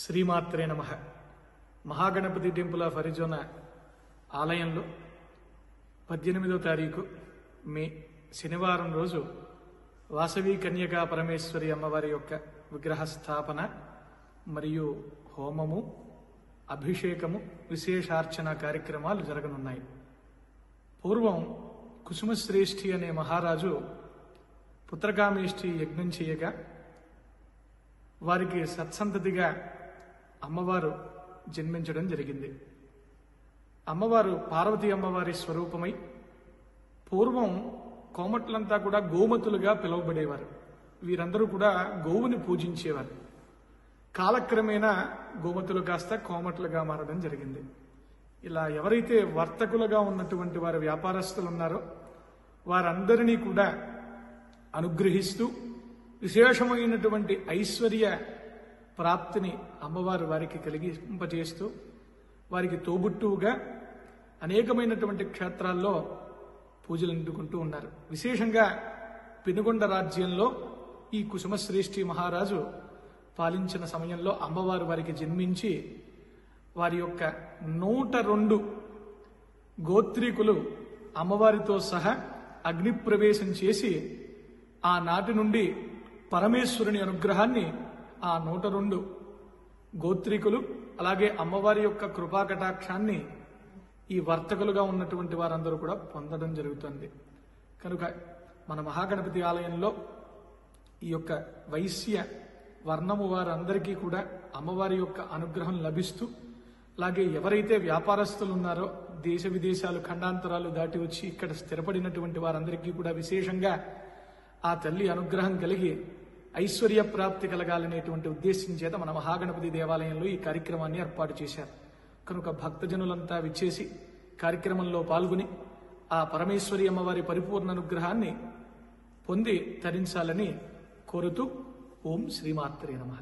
శ్రీమాత్రే నమః. Mahaganapati temple of Arizona ఆలయంలో 18వ తారీఖు మే శనివారం రోజు వాసవి కన్యకా పరమేశ్వరి అమ్మవారి యొక్క విగ్రహ స్థాపన మరియు హోమము, అభిషేకము, విశేషార్చన కార్యక్రమాలు జరగనున్నాయి. పూర్వం కుసుమశ్రేష్ఠి అనే మహారాజు పుత్రకామేష్టి యజ్ఞం చేయగా వారికి సత్సంతతిగా అమ్మవారు జన్మించడం జరిగింది. అమ్మవారు పార్వతీ అమ్మవారి స్వరూపమై పూర్వం కోమట్లంతా కూడా గోమతులుగా పిలువబడేవారు. వీరందరూ కూడా గోవుని పూజించేవారు. కాలక్రమేణా గోమతులు కాస్త కోమట్లుగా మారడం జరిగింది. ఇలా ఎవరైతే వర్తకులుగా ఉన్నటువంటి వారు వ్యాపారస్తులు ఉన్నారో వారందరినీ కూడా అనుగ్రహిస్తూ విశేషమైనటువంటి ఐశ్వర్య ప్రాప్తిని అమ్మవారు వారికి కలిగింపజేస్తూ వారికి తోబుట్టువుగా అనేకమైనటువంటి క్షేత్రాల్లో పూజలు అందుకుంటూ ఉన్నారు. విశేషంగా పెనుగొండ రాజ్యంలో ఈ కుసుమశ్రేష్ఠి మహారాజు పాలించిన సమయంలో అమ్మవారు వారికి జన్మించి వారి యొక్క 102 గోత్రీకులు అమ్మవారితో సహా అగ్నిప్రవేశం చేసి ఆనాటి నుండి పరమేశ్వరుని అనుగ్రహాన్ని ఆ 102 గోత్రీకులు అలాగే అమ్మవారి యొక్క కృపాకటాక్షాన్ని ఈ వర్తకులుగా ఉన్నటువంటి వారందరూ కూడా పొందడం జరుగుతుంది. కనుక మన మహాగణపతి ఆలయంలో ఈ యొక్క వైశ్య వర్ణము వారందరికీ కూడా అమ్మవారి యొక్క అనుగ్రహం లభిస్తూ, అలాగే ఎవరైతే వ్యాపారస్తులు ఉన్నారో దేశ విదేశాలు ఖండాంతరాలు దాటి వచ్చి ఇక్కడ స్థిరపడినటువంటి వారందరికీ కూడా విశేషంగా ఆ తల్లి అనుగ్రహం కలిగి ఐశ్వర్య ప్రాప్తి కలగాలనేటువంటి ఉద్దేశం చేత మన మహాగణపతి దేవాలయంలో ఈ కార్యక్రమాన్ని ఏర్పాటు చేశారు. కనుక భక్తజనులంతా విచ్చేసి కార్యక్రమంలో పాల్గొని ఆ పరమేశ్వరి అమ్మవారి పరిపూర్ణ అనుగ్రహాన్ని పొంది తరించాలని కోరుతూ ఓం శ్రీమాత్రే నమః.